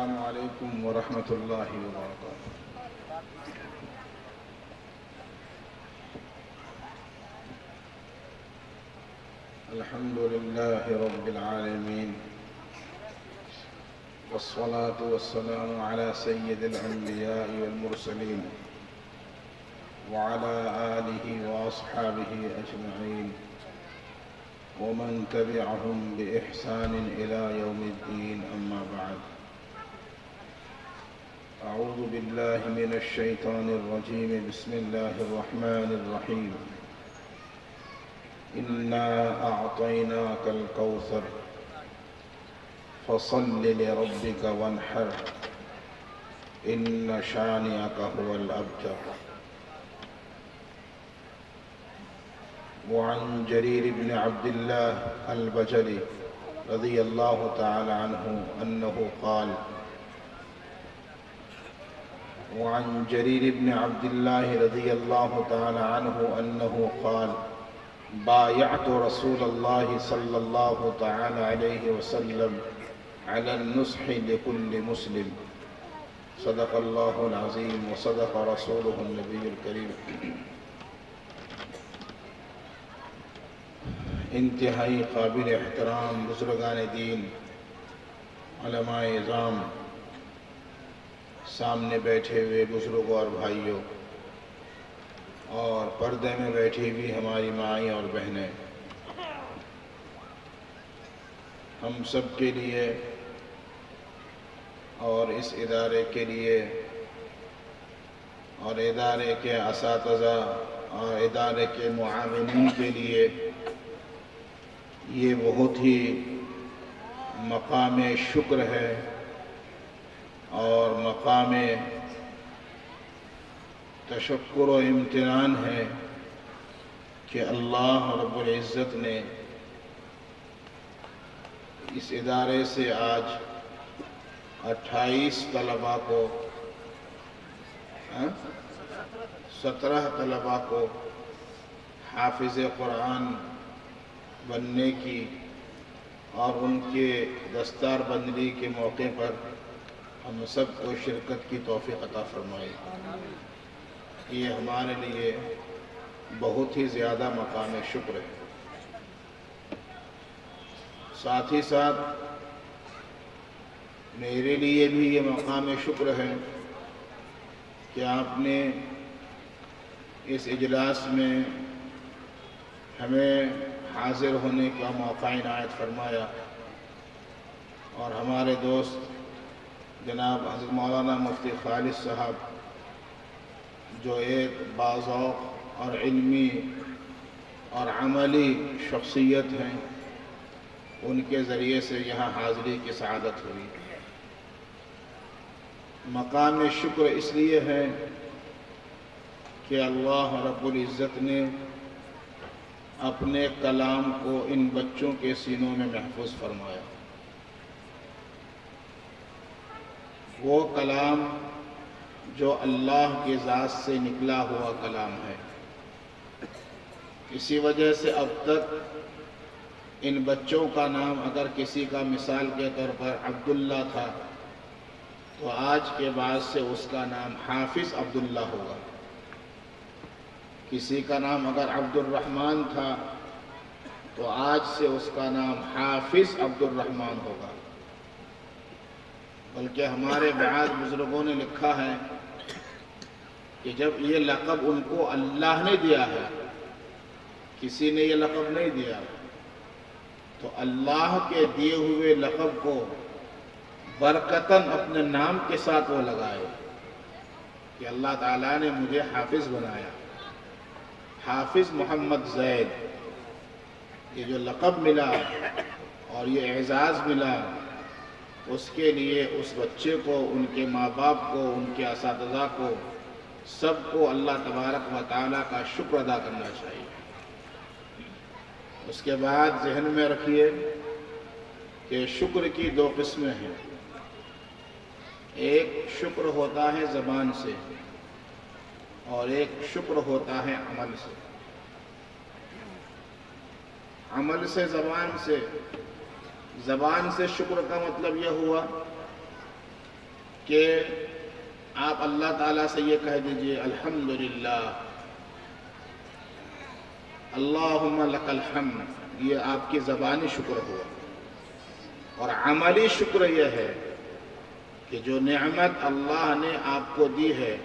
السلام علیکم ورحمۃ اللہ وبرکاتہ۔ الحمد للہ رب العالمین، والصلاة والسلام على سید الانبیاء والمرسلین وعلى آلہ واصحابہ اجمعین ومن تبعهم بإحسان إلى يوم الدين، أما بعد۔ أعوذ بالله من الشيطان الرجيم، بسم الله الرحمن الرحيم۔ إنا أعطيناك الكوثر فصل لربك وانحر إن شانئك هو الأبتر۔ وعن جرير بن عبد الله البجلي رضي الله تعالى عنه أنه قال وعن جرير بن عبد الله رضي الله تعالى عنه أنه قال بايعت رسول الله صلى الله تعالى عليه وسلم على النصح لكل مسلم، صدق الله العظيم وصدق رسوله النبي الكريم۔ انتہائی قابل احترام بزرگان دین، علماء اعظام، سامنے بیٹھے ہوئے بزرگوں اور بھائیوں، اور پردے میں بیٹھی ہوئی ہماری مائیں اور بہنیں، ہم سب کے لیے اور اس ادارے کے لیے اور ادارے کے اساتذہ اور ادارے کے معاونین کے لیے یہ بہت ہی مقام شکر ہے اور مقام تشکر و امتنان ہے کہ اللہ رب العزت نے اس ادارے سے آج 28 طلباء کو 17 طلباء کو حافظ قرآن بننے کی اور ان کے دستار بندی کے موقع پر ہم سب کو شرکت کی توفیق عطا فرمائی۔ یہ ہمارے لیے بہت ہی زیادہ مقام شکر ہے۔ ساتھ ہی ساتھ میرے لیے بھی یہ مقام شکر ہے کہ آپ نے اس اجلاس میں ہمیں حاضر ہونے کا موقع عنایت فرمایا، اور ہمارے دوست جناب حضرت مولانا مفتی خالد صاحب جو ایک باذوق اور علمی اور عملی شخصیت ہیں، ان کے ذریعے سے یہاں حاضری کی سعادت ہوئی۔ مقام شکر اس لیے ہے کہ اللہ رب العزت نے اپنے کلام کو ان بچوں کے سینوں میں محفوظ فرمایا۔ وہ کلام جو اللہ کی ذات سے نکلا ہوا کلام ہے، اسی وجہ سے اب تک ان بچوں کا نام اگر کسی کا مثال کے طور پر عبداللہ تھا تو آج کے بعد سے اس کا نام حافظ عبداللہ ہوگا۔ کسی کا نام اگر عبد الرحمن تھا تو آج سے اس کا نام حافظ عبد الرحمن ہوگا۔ بلکہ ہمارے بعد بزرگوں نے لکھا ہے کہ جب یہ لقب ان کو اللہ نے دیا ہے، کسی نے یہ لقب نہیں دیا، تو اللہ کے دیے ہوئے لقب کو برکتاً اپنے نام کے ساتھ وہ لگائے کہ اللہ تعالیٰ نے مجھے حافظ بنایا، حافظ محمد زید۔ یہ جو لقب ملا اور یہ اعزاز ملا، اس کے لیے اس بچے کو، ان کے ماں باپ کو، ان کے اساتذہ کو، سب کو اللہ تبارک و تعالیٰ کا شکر ادا کرنا چاہیے۔ اس کے بعد ذہن میں رکھیے کہ شکر کی دو قسمیں ہیں۔ ایک شکر ہوتا ہے زبان سے اور ایک شکر ہوتا ہے عمل سے۔ عمل سے، زبان سے شکر کا مطلب یہ ہوا کہ آپ اللہ تعالیٰ سے یہ کہہ دیجئے الحمدللہ، اللہم لک الحمد، یہ آپ کی زبانی شکر ہوا۔ اور عملی شکر یہ ہے کہ جو نعمت اللہ نے آپ کو دی ہے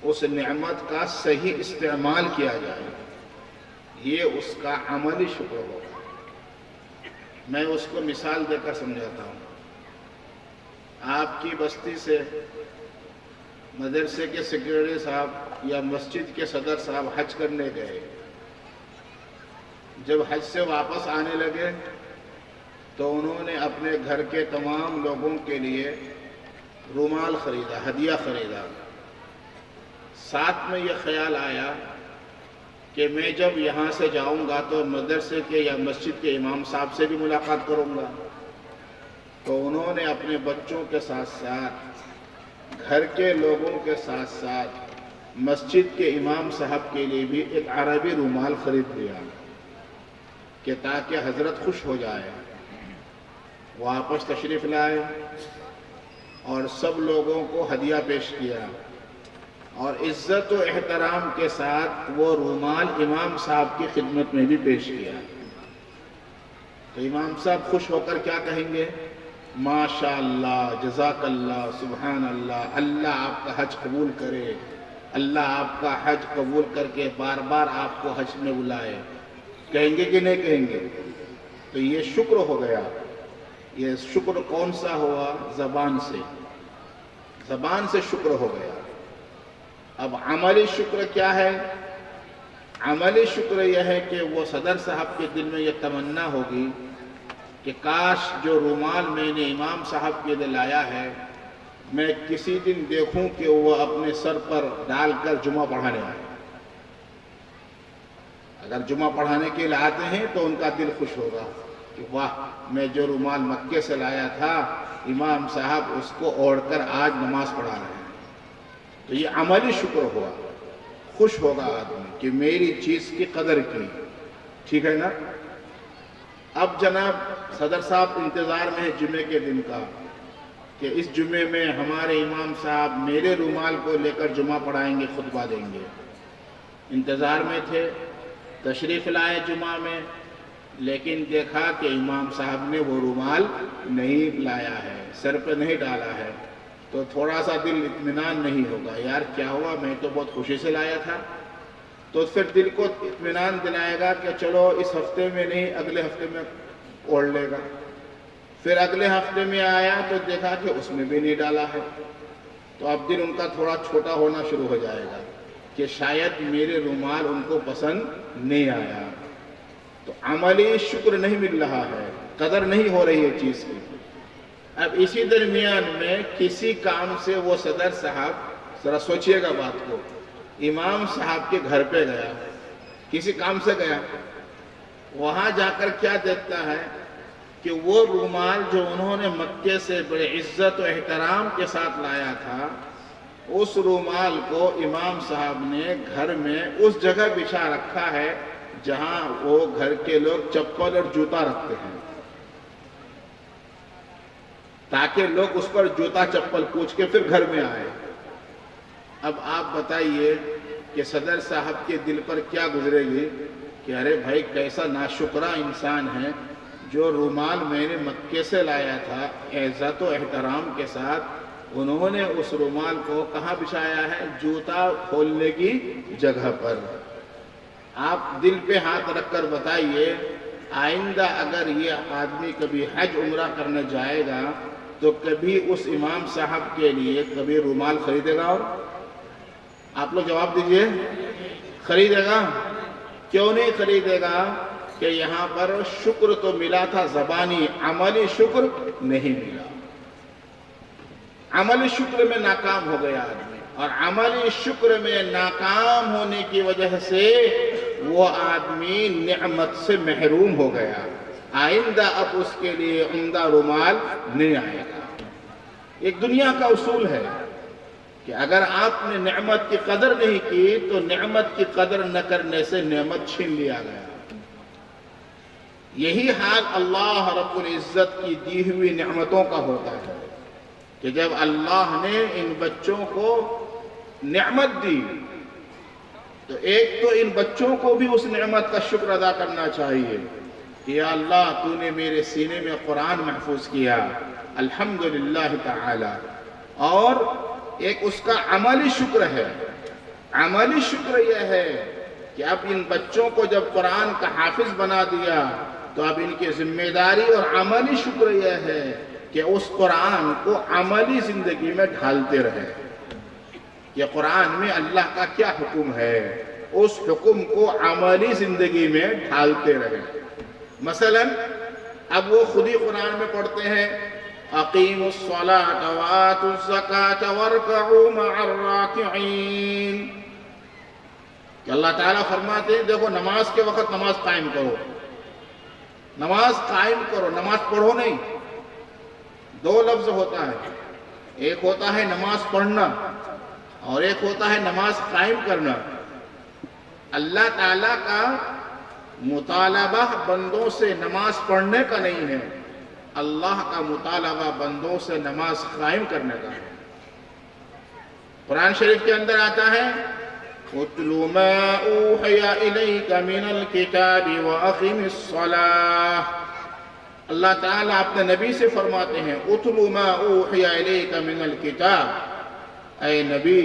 اس نعمت کا صحیح استعمال کیا جائے، یہ اس کا عملی شکر ہوگا۔ میں اس کو مثال دے کر سمجھاتا ہوں۔ آپ کی بستی سے مدرسے کے سیکرٹری صاحب یا مسجد کے صدر صاحب حج کرنے گئے، جب حج سے واپس آنے لگے تو انہوں نے اپنے گھر کے تمام لوگوں کے لیے رومال خریدا، ہدیہ خریدا۔ ساتھ میں یہ خیال آیا کہ میں جب یہاں سے جاؤں گا تو مدرسے کے یا مسجد کے امام صاحب سے بھی ملاقات کروں گا، تو انہوں نے اپنے بچوں کے ساتھ ساتھ گھر کے لوگوں کے ساتھ ساتھ مسجد کے امام صاحب کے لیے بھی ایک عربی رومال خرید لیا کہ تاکہ حضرت خوش ہو جائے۔ واپس تشریف لائے اور سب لوگوں کو ہدیہ پیش کیا اور عزت و احترام کے ساتھ وہ رومال امام صاحب کی خدمت میں بھی پیش کیا۔ تو امام صاحب خوش ہو کر کیا کہیں گے؟ ماشاء اللہ، جزاک اللہ، سبحان اللہ، اللہ آپ کا حج قبول کرے، اللہ آپ کا حج قبول کر کے بار بار آپ کو حج میں بلائے۔ کہیں گے کہ نہیں کہیں گے؟ تو یہ شکر ہو گیا۔ یہ شکر کون سا ہوا؟ زبان سے، زبان سے شکر ہو گیا۔ اب عملی شکر کیا ہے؟ عملی شکر یہ ہے کہ وہ صدر صاحب کے دل میں یہ تمنا ہوگی کہ کاش جو رومال میں نے امام صاحب کے لیے لایا ہے میں کسی دن دیکھوں کہ وہ اپنے سر پر ڈال کر جمعہ پڑھانے آئے۔ اگر جمعہ پڑھانے کے لیے آتے ہیں تو ان کا دل خوش ہوگا کہ واہ، میں جو رومال مکے سے لایا تھا امام صاحب اس کو اوڑھ کر آج نماز پڑھا رہے ہیں۔ تو یہ عملی شکر ہوا، خوش ہوگا آدمی کہ میری چیز کی قدر کی۔ ٹھیک ہے نا؟ اب جناب صدر صاحب انتظار میں ہے جمعے کے دن کا کہ اس جمعے میں ہمارے امام صاحب میرے رومال کو لے کر جمعہ پڑھائیں گے، خطبہ دیں گے۔ انتظار میں تھے، تشریف لائے جمعہ میں، لیکن دیکھا کہ امام صاحب نے وہ رومال نہیں لایا ہے، سر پہ نہیں ڈالا ہے، تو تھوڑا سا دل اطمینان نہیں ہوگا، یار کیا ہوا، میں تو بہت خوشی سے لایا تھا۔ تو پھر دل کو اطمینان دلائے گا کہ چلو اس ہفتے میں نہیں اگلے ہفتے میں اوڑھ لے گا۔ پھر اگلے ہفتے میں آیا تو دیکھا کہ اس میں بھی نہیں ڈالا ہے، تو اب دل ان کا تھوڑا چھوٹا ہونا شروع ہو جائے گا کہ شاید میرے رومال ان کو پسند نہیں آیا۔ تو عملی شکر نہیں مل رہا ہے، قدر نہیں ہو رہی ہے چیز کی۔ اب اسی درمیان میں کسی کام سے وہ صدر صاحب، ذرا سوچئے گا بات کو، امام صاحب کے گھر پہ گیا، کسی کام سے گیا، وہاں جا کر کیا دیکھتا ہے کہ وہ رومال جو انہوں نے مکے سے بڑے عزت و احترام کے ساتھ لایا تھا، اس رومال کو امام صاحب نے گھر میں اس جگہ بچھا رکھا ہے جہاں وہ گھر کے لوگ چپل اور جوتا رکھتے ہیں، تاکہ لوگ اس پر جوتا چپل پوچھ کے پھر گھر میں آئے۔ اب آپ بتائیے کہ صدر صاحب کے دل پر کیا گزرے گی کہ ارے بھائی کیسا ناشکرہ انسان ہے، جو رومال میں نے مکے سے لایا تھا عزت و احترام کے ساتھ، انہوں نے اس رومال کو کہاں بچھایا ہے؟ جوتا کھولنے کی جگہ پر۔ آپ دل پہ ہاتھ رکھ کر بتائیے، آئندہ اگر یہ آدمی کبھی حج عمرہ کرنے جائے گا تو کبھی اس امام صاحب کے لیے کبھی رومال خریدے گا؟ اور آپ لوگ جواب دیجئے، خریدے گا؟ کیوں نہیں خریدے گا؟ کہ یہاں پر شکر تو ملا تھا زبانی، عملی شکر نہیں ملا۔ عملی شکر میں ناکام ہو گیا آدمی، اور عملی شکر میں ناکام ہونے کی وجہ سے وہ آدمی نعمت سے محروم ہو گیا۔ آئندہ اب اس کے لیے عمدہ رومال نہیں آئے گا۔ ایک دنیا کا اصول ہے کہ اگر آپ نے نعمت کی قدر نہیں کی تو نعمت کی قدر نہ کرنے سے نعمت چھین لیا گیا۔ یہی حال اللہ رب العزت کی دی ہوئی نعمتوں کا ہوتا ہے۔ کہ جب اللہ نے ان بچوں کو نعمت دی تو ایک تو ان بچوں کو بھی اس نعمت کا شکر ادا کرنا چاہیے کہ یا اللہ تو نے میرے سینے میں قرآن محفوظ کیا، الحمدللہ تعالی۔ اور ایک اس کا عملی شکر ہے، عملی شکر یہ ہے کہ اب ان بچوں کو جب قرآن کا حافظ بنا دیا تو اب ان کی ذمہ داری اور عملی شکر یہ ہے کہ اس قرآن کو عملی زندگی میں ڈھالتے رہے کہ قرآن میں اللہ کا کیا حکم ہے، اس حکم کو عملی زندگی میں ڈھالتے رہے۔ مثلا اب وہ خود ہی قرآن میں پڑھتے ہیں اقیموا الصلاة وآتوا الزکاة وارکعوا مع الراکعین، کہ اللہ تعالیٰ فرماتے ہیں دیکھو نماز کے وقت نماز قائم کرو، نماز قائم کرو، نماز پڑھو نہیں۔ دو لفظ ہوتا ہے، ایک ہوتا ہے نماز پڑھنا اور ایک ہوتا ہے نماز قائم کرنا۔ اللہ تعالیٰ کا مطالبہ بندوں سے نماز پڑھنے کا نہیں ہے، اللہ کا مطالبہ بندوں سے نماز قائم کرنے کا ہے۔ قرآن شریف کے اندر آتا ہے اتل ما اوحی الیک من الکتاب واقم الصلاۃ، اللہ تعالیٰ اپنے نبی سے فرماتے ہیں اتل ما اوحی الیک من الکتاب، اے نبی